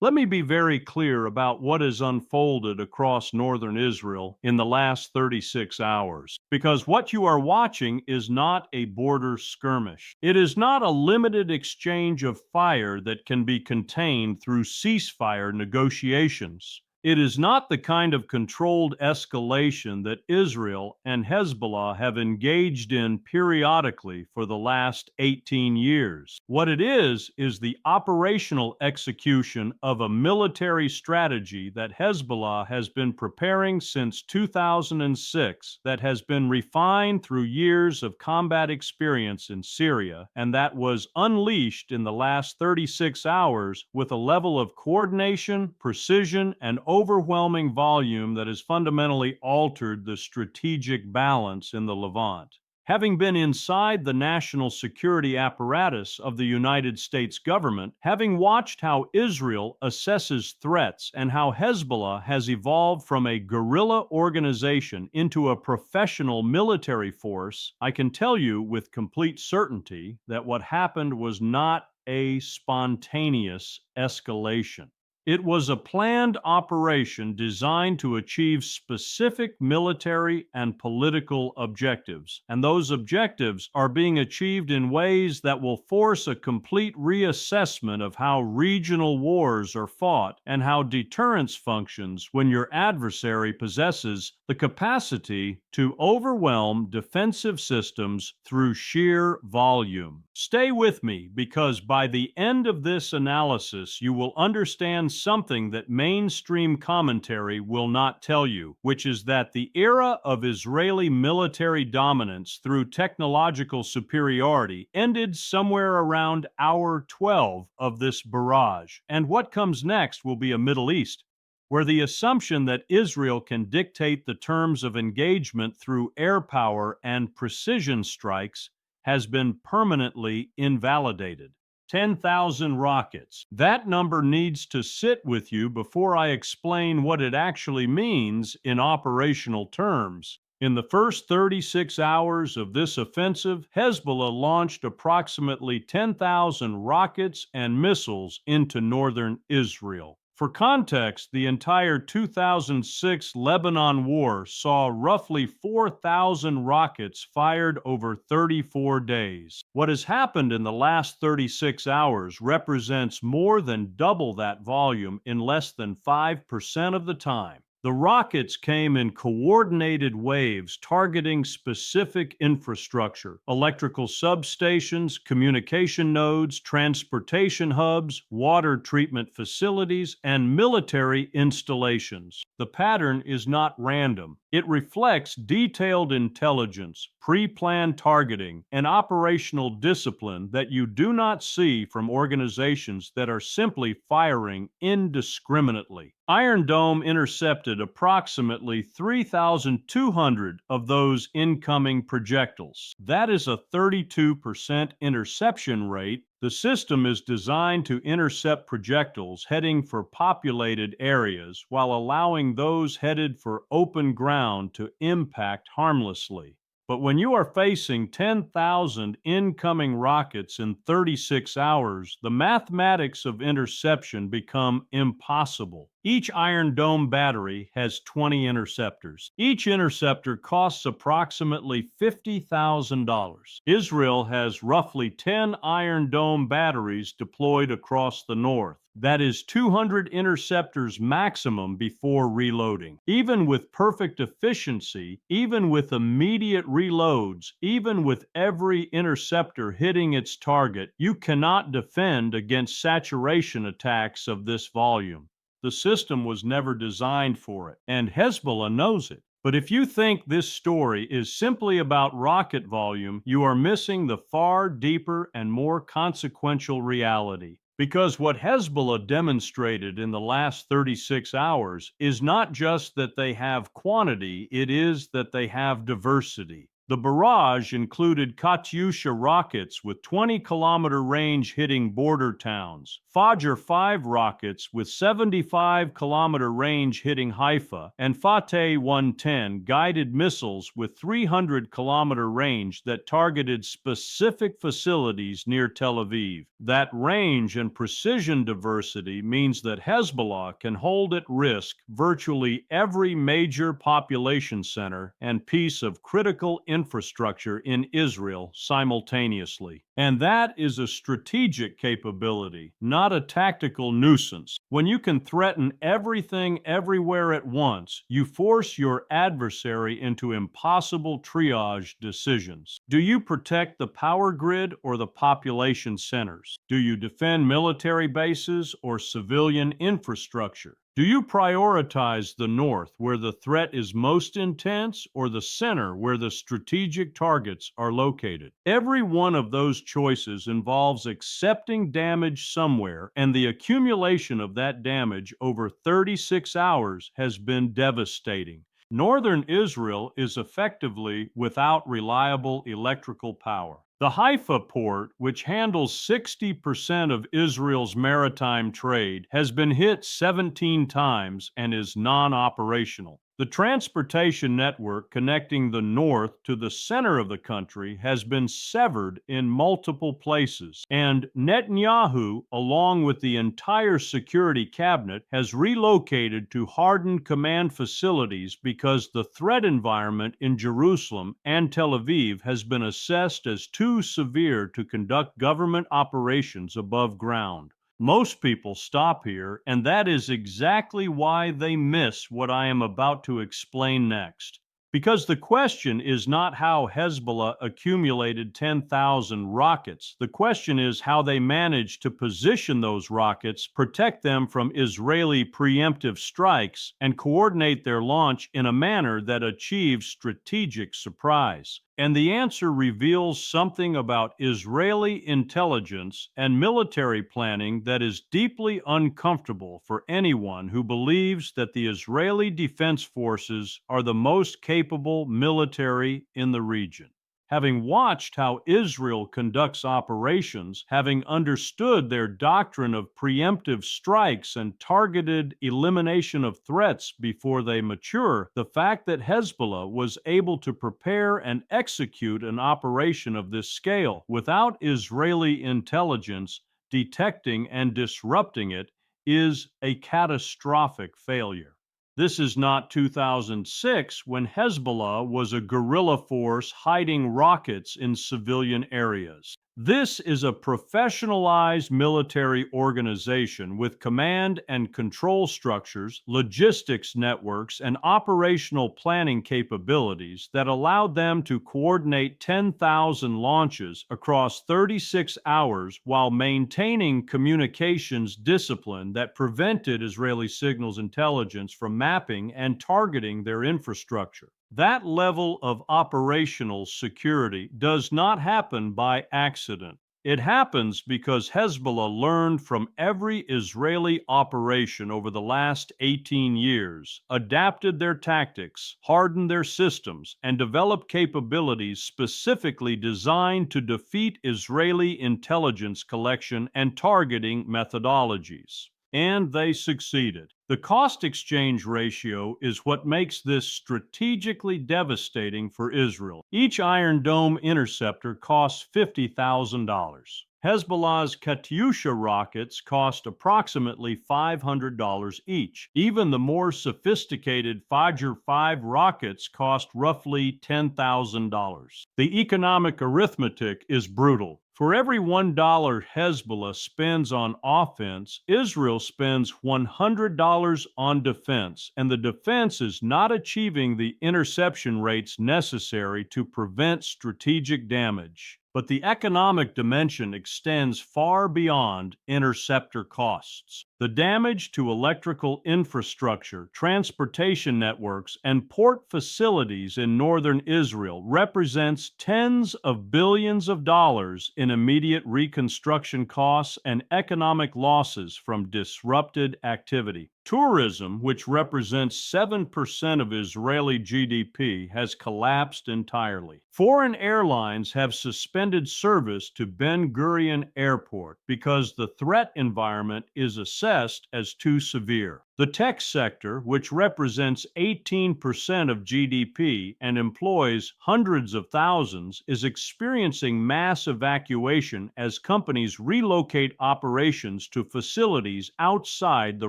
Let me be very clear about what has unfolded across northern Israel in the last 36 hours, because what you are watching is not a border skirmish. It is not a limited exchange of fire that can be contained through ceasefire negotiations. It is not the kind of controlled escalation that Israel and Hezbollah have engaged in periodically for the last 18 years. What it is the operational execution of a military strategy that Hezbollah has been preparing since 2006, that has been refined through years of combat experience in Syria, and that was unleashed in the last 36 hours with a level of coordination, precision, and overwhelming volume that has fundamentally altered the strategic balance in the Levant. Having been inside the national security apparatus of the United States government, having watched how Israel assesses threats and how Hezbollah has evolved from a guerrilla organization into a professional military force, I can tell you with complete certainty that what happened was not a spontaneous escalation. It was a planned operation designed to achieve specific military and political objectives, and those objectives are being achieved in ways that will force a complete reassessment of how regional wars are fought and how deterrence functions when your adversary possesses the capacity to overwhelm defensive systems through sheer volume. Stay with me, because by the end of this analysis, you will understand something that mainstream commentary will not tell you, which is that the era of Israeli military dominance through technological superiority ended somewhere around hour 12 of this barrage, and what comes next will be a Middle East where the assumption that Israel can dictate the terms of engagement through air power and precision strikes has been permanently invalidated. 10,000 rockets. That number needs to sit with you before I explain what it actually means in operational terms. In the first 36 hours of this offensive, Hezbollah launched approximately 10,000 rockets and missiles into northern Israel. For context, the entire 2006 Lebanon War saw roughly 4,000 rockets fired over 34 days. What has happened in the last 36 hours represents more than double that volume in less than 5% of the time. The rockets came in coordinated waves targeting specific infrastructure: electrical substations, communication nodes, transportation hubs, water treatment facilities, and military installations. The pattern is not random. It reflects detailed intelligence, pre-planned targeting, and operational discipline that you do not see from organizations that are simply firing indiscriminately. Iron Dome intercepted approximately 3,200 of those incoming projectiles. That is a 32% interception rate. The system is designed to intercept projectiles heading for populated areas while allowing those headed for open ground to impact harmlessly. But when you are facing 10,000 incoming rockets in 36 hours, the mathematics of interception become impossible. Each Iron Dome battery has 20 interceptors. Each interceptor costs approximately $50,000. Israel has roughly 10 Iron Dome batteries deployed across the north. That is 200 interceptors maximum before reloading. Even with perfect efficiency, even with immediate reloads, even with every interceptor hitting its target, you cannot defend against saturation attacks of this volume. The system was never designed for it, and Hezbollah knows it. But if you think this story is simply about rocket volume, you are missing the far deeper and more consequential reality. Because what Hezbollah demonstrated in the last 36 hours is not just that they have quantity, it is that they have diversity. The barrage included Katyusha rockets with 20-kilometer range hitting border towns, Fajr 5 rockets with 75-kilometer range hitting Haifa, and Fateh 110 guided missiles with 300-kilometer range that targeted specific facilities near Tel Aviv. That range and precision diversity means that Hezbollah can hold at risk virtually every major population center and piece of critical infrastructure in Israel simultaneously. And that is a strategic capability, not a tactical nuisance. When you can threaten everything everywhere at once, you force your adversary into impossible triage decisions. Do you protect the power grid or the population centers? Do you defend military bases or civilian infrastructure? Do you prioritize the north, where the threat is most intense, or the center, where the strategic targets are located? Every one of those choices involves accepting damage somewhere, and the accumulation of that damage over 36 hours has been devastating. Northern Israel is effectively without reliable electrical power. The Haifa port, which handles 60% of Israel's maritime trade, has been hit 17 times and is non-operational. The transportation network connecting the north to the center of the country has been severed in multiple places, and Netanyahu, along with the entire security cabinet, has relocated to hardened command facilities because the threat environment in Jerusalem and Tel Aviv has been assessed as too severe to conduct government operations above ground. Most people stop here, and that is exactly why they miss what I am about to explain next. Because the question is not how Hezbollah accumulated 10,000 rockets. The question is how they managed to position those rockets, protect them from Israeli preemptive strikes, and coordinate their launch in a manner that achieves strategic surprise. And the answer reveals something about Israeli intelligence and military planning that is deeply uncomfortable for anyone who believes that the Israeli Defense Forces are the most capable military in the region. Having watched how Israel conducts operations, having understood their doctrine of preemptive strikes and targeted elimination of threats before they mature, the fact that Hezbollah was able to prepare and execute an operation of this scale without Israeli intelligence detecting and disrupting it is a catastrophic failure. This is not 2006, when Hezbollah was a guerrilla force hiding rockets in civilian areas. This is a professionalized military organization with command and control structures, logistics networks, and operational planning capabilities that allowed them to coordinate 10,000 launches across 36 hours while maintaining communications discipline that prevented Israeli signals intelligence from mapping and targeting their infrastructure. That level of operational security does not happen by accident. It happens because Hezbollah learned from every Israeli operation over the last 18 years, adapted their tactics, hardened their systems, and developed capabilities specifically designed to defeat Israeli intelligence collection and targeting methodologies. And they succeeded. The cost-exchange ratio is what makes this strategically devastating for Israel. Each Iron Dome interceptor costs $50,000. Hezbollah's Katyusha rockets cost approximately $500 each. Even the more sophisticated Fajr 5 rockets cost roughly $10,000. The economic arithmetic is brutal. For every $1 Hezbollah spends on offense, Israel spends $100 on defense, and the defense is not achieving the interception rates necessary to prevent strategic damage. But the economic dimension extends far beyond interceptor costs. The damage to electrical infrastructure, transportation networks, and port facilities in northern Israel represents tens of billions of dollars in immediate reconstruction costs and economic losses from disrupted activity. Tourism, which represents 7% of Israeli GDP, has collapsed entirely. Foreign airlines have suspended service to Ben Gurion Airport because the threat environment is assessed as too severe. The tech sector, which represents 18% of GDP and employs hundreds of thousands, is experiencing mass evacuation as companies relocate operations to facilities outside the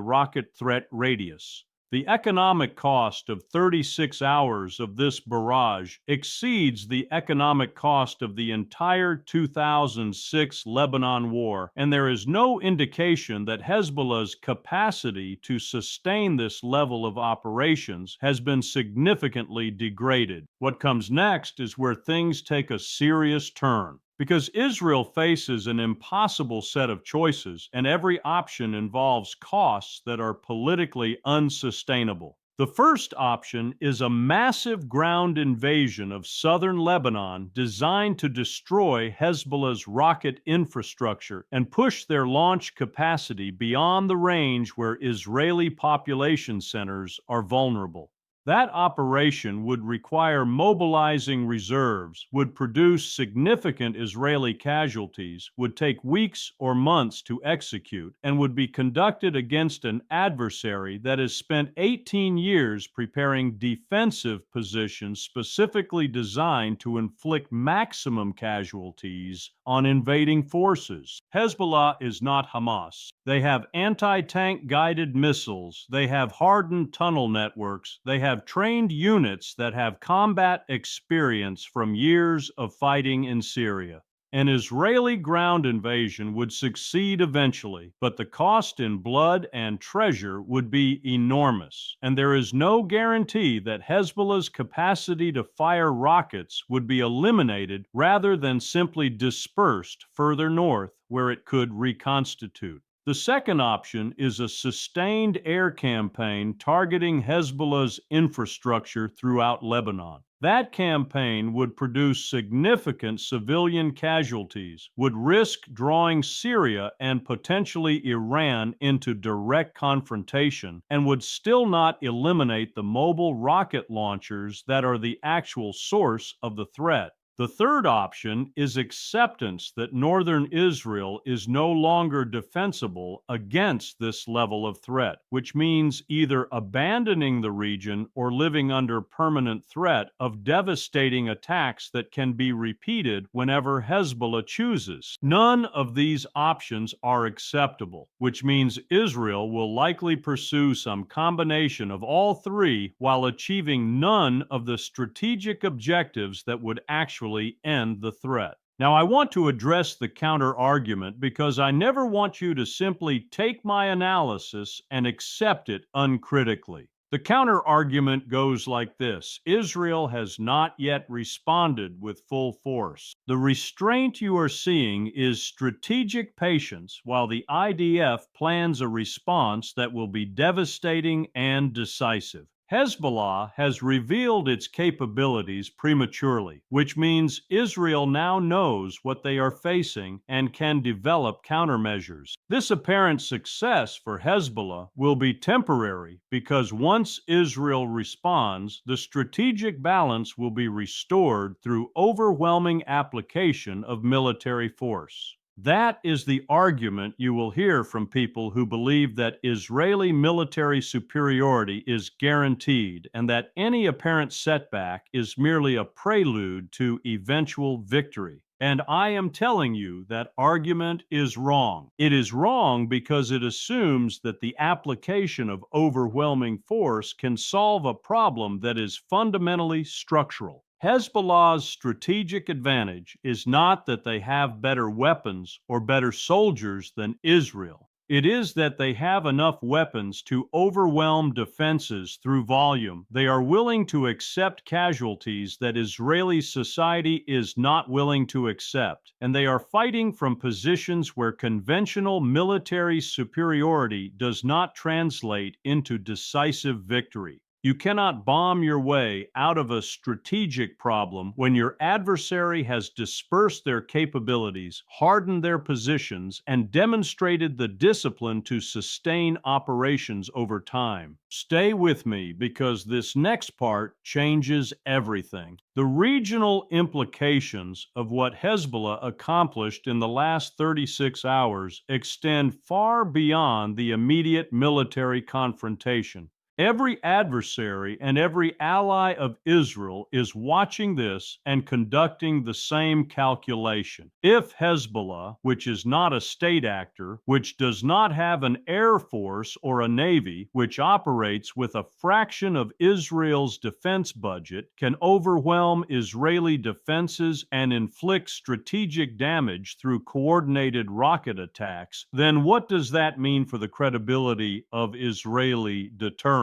rocket threat radius. The economic cost of 36 hours of this barrage exceeds the economic cost of the entire 2006 Lebanon war, and there is no indication that Hezbollah's capacity to sustain this level of operations has been significantly degraded. What comes next is where things take a serious turn. Because Israel faces an impossible set of choices, and every option involves costs that are politically unsustainable. The first option is a massive ground invasion of southern Lebanon designed to destroy Hezbollah's rocket infrastructure and push their launch capacity beyond the range where Israeli population centers are vulnerable. That operation would require mobilizing reserves, would produce significant Israeli casualties, would take weeks or months to execute, and would be conducted against an adversary that has spent 18 years preparing defensive positions specifically designed to inflict maximum casualties on invading forces. Hezbollah is not Hamas. They have anti-tank guided missiles, they have hardened tunnel networks, they have trained units that have combat experience from years of fighting in Syria. An Israeli ground invasion would succeed eventually, but the cost in blood and treasure would be enormous, and there is no guarantee that Hezbollah's capacity to fire rockets would be eliminated rather than simply dispersed further north where it could reconstitute. The second option is a sustained air campaign targeting Hezbollah's infrastructure throughout Lebanon. That campaign would produce significant civilian casualties, would risk drawing Syria and potentially Iran into direct confrontation, and would still not eliminate the mobile rocket launchers that are the actual source of the threat. The third option is acceptance that northern Israel is no longer defensible against this level of threat, which means either abandoning the region or living under permanent threat of devastating attacks that can be repeated whenever Hezbollah chooses. None of these options are acceptable, which means Israel will likely pursue some combination of all three while achieving none of the strategic objectives that would actually end the threat. Now, I want to address the counter-argument because I never want you to simply take my analysis and accept it uncritically. The counter-argument goes like this: Israel has not yet responded with full force. The restraint you are seeing is strategic patience while the IDF plans a response that will be devastating and decisive. Hezbollah has revealed its capabilities prematurely, which means Israel now knows what they are facing and can develop countermeasures. This apparent success for Hezbollah will be temporary because once Israel responds, the strategic balance will be restored through overwhelming application of military force. That is the argument you will hear from people who believe that Israeli military superiority is guaranteed and that any apparent setback is merely a prelude to eventual victory. And I am telling you that argument is wrong. It is wrong because it assumes that the application of overwhelming force can solve a problem that is fundamentally structural. Hezbollah's strategic advantage is not that they have better weapons or better soldiers than Israel. It is that they have enough weapons to overwhelm defenses through volume. They are willing to accept casualties that Israeli society is not willing to accept, and they are fighting from positions where conventional military superiority does not translate into decisive victory. You cannot bomb your way out of a strategic problem when your adversary has dispersed their capabilities, hardened their positions, and demonstrated the discipline to sustain operations over time. Stay with me because this next part changes everything. The regional implications of what Hezbollah accomplished in the last 36 hours extend far beyond the immediate military confrontation. Every adversary and every ally of Israel is watching this and conducting the same calculation. If Hezbollah, which is not a state actor, which does not have an air force or a navy, which operates with a fraction of Israel's defense budget, can overwhelm Israeli defenses and inflict strategic damage through coordinated rocket attacks, then what does that mean for the credibility of Israeli deterrence?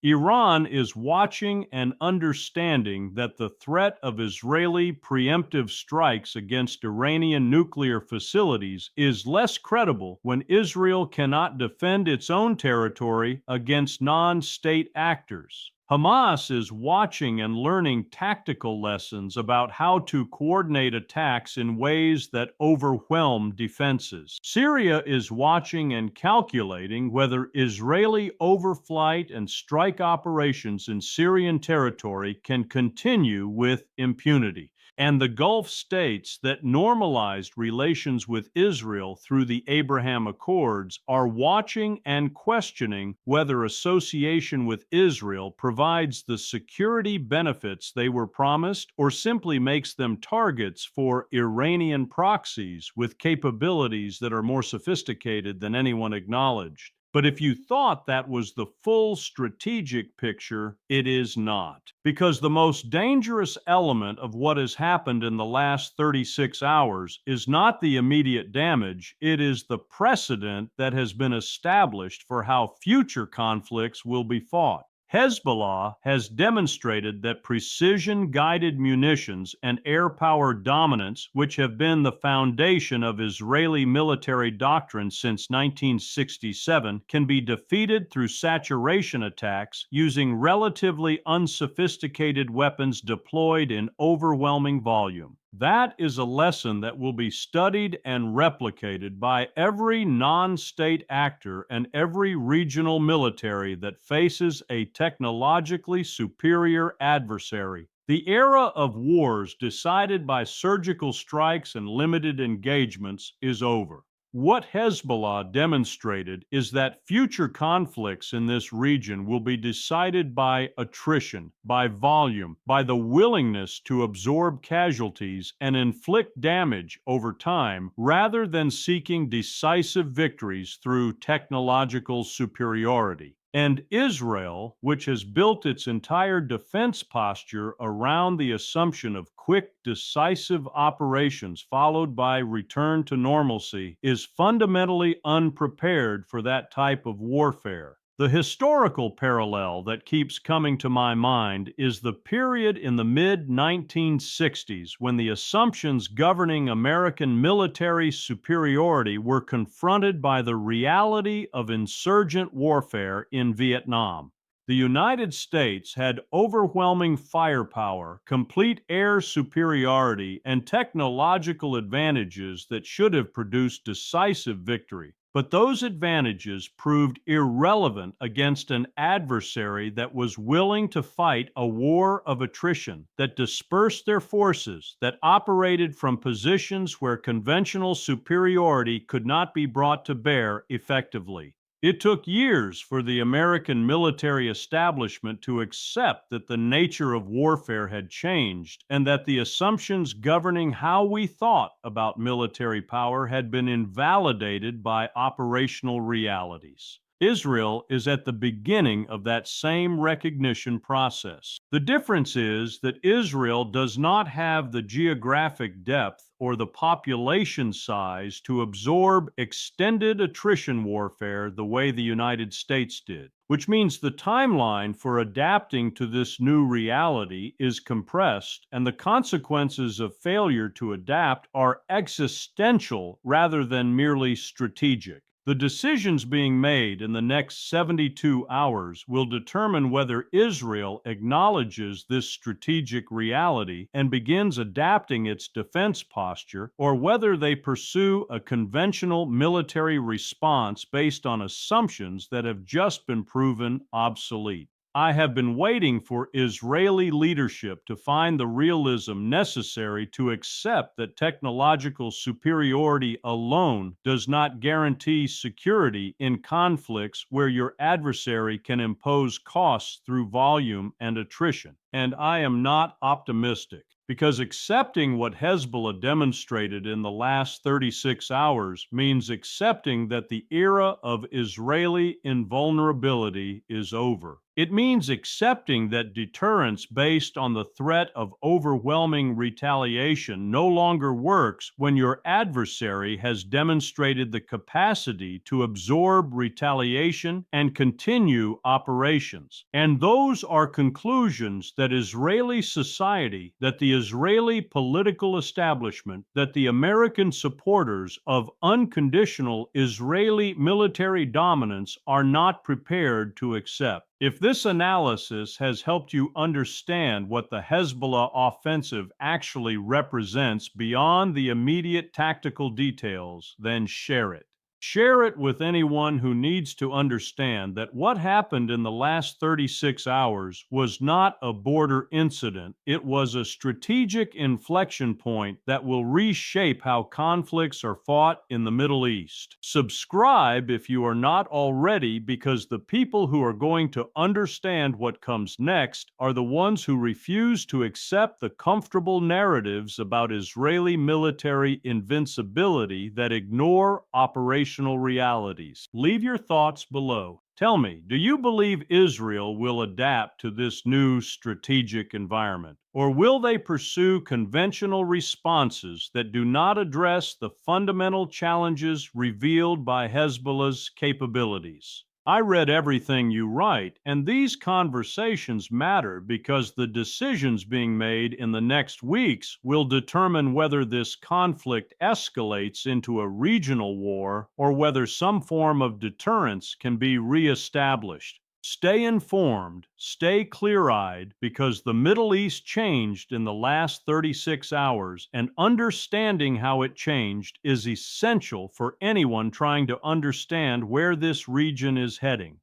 Iran is watching and understanding that the threat of Israeli preemptive strikes against Iranian nuclear facilities is less credible when Israel cannot defend its own territory against non-state actors. Hamas is watching and learning tactical lessons about how to coordinate attacks in ways that overwhelm defenses. Syria is watching and calculating whether Israeli overflight and strike operations in Syrian territory can continue with impunity. And the Gulf states that normalized relations with Israel through the Abraham Accords are watching and questioning whether association with Israel provides the security benefits they were promised or simply makes them targets for Iranian proxies with capabilities that are more sophisticated than anyone acknowledged. But if you thought that was the full strategic picture, it is not. Because the most dangerous element of what has happened in the last 36 hours is not the immediate damage, it is the precedent that has been established for how future conflicts will be fought. Hezbollah has demonstrated that precision-guided munitions and air power dominance, which have been the foundation of Israeli military doctrine since 1967, can be defeated through saturation attacks using relatively unsophisticated weapons deployed in overwhelming volume. That is a lesson that will be studied and replicated by every non-state actor and every regional military that faces a technologically superior adversary. The era of wars decided by surgical strikes and limited engagements is over. What Hezbollah demonstrated is that future conflicts in this region will be decided by attrition, by volume, by the willingness to absorb casualties and inflict damage over time, rather than seeking decisive victories through technological superiority. And Israel, which has built its entire defense posture around the assumption of quick, decisive operations followed by return to normalcy, is fundamentally unprepared for that type of warfare. The historical parallel that keeps coming to my mind is the period in the mid-1960s when the assumptions governing American military superiority were confronted by the reality of insurgent warfare in Vietnam. The United States had overwhelming firepower, complete air superiority, and technological advantages that should have produced decisive victory. But those advantages proved irrelevant against an adversary that was willing to fight a war of attrition, that dispersed their forces, that operated from positions where conventional superiority could not be brought to bear effectively. It took years for the American military establishment to accept that the nature of warfare had changed and that the assumptions governing how we thought about military power had been invalidated by operational realities. Israel is at the beginning of that same recognition process. The difference is that Israel does not have the geographic depth or the population size to absorb extended attrition warfare the way the United States did, which means the timeline for adapting to this new reality is compressed, and the consequences of failure to adapt are existential rather than merely strategic. The decisions being made in the next 72 hours will determine whether Israel acknowledges this strategic reality and begins adapting its defense posture, or whether they pursue a conventional military response based on assumptions that have just been proven obsolete. I have been waiting for Israeli leadership to find the realism necessary to accept that technological superiority alone does not guarantee security in conflicts where your adversary can impose costs through volume and attrition. And I am not optimistic, because accepting what Hezbollah demonstrated in the last 36 hours means accepting that the era of Israeli invulnerability is over. It means accepting that deterrence based on the threat of overwhelming retaliation no longer works when your adversary has demonstrated the capacity to absorb retaliation and continue operations. And those are conclusions that Israeli society, that the Israeli political establishment, that the American supporters of unconditional Israeli military dominance are not prepared to accept. If this analysis has helped you understand what the Hezbollah offensive actually represents beyond the immediate tactical details, then share it. Share it with anyone who needs to understand that what happened in the last 36 hours was not a border incident. It was a strategic inflection point that will reshape how conflicts are fought in the Middle East. Subscribe if you are not already, because the people who are going to understand what comes next are the ones who refuse to accept the comfortable narratives about Israeli military invincibility that ignore operational realities. Leave your thoughts below. Tell me, do you believe Israel will adapt to this new strategic environment? Or will they pursue conventional responses that do not address the fundamental challenges revealed by Hezbollah's capabilities? I read everything you write, and these conversations matter because the decisions being made in the next weeks will determine whether this conflict escalates into a regional war or whether some form of deterrence can be reestablished. Stay informed, stay clear-eyed, because the Middle East changed in the last 36 hours, and understanding how it changed is essential for anyone trying to understand where this region is heading.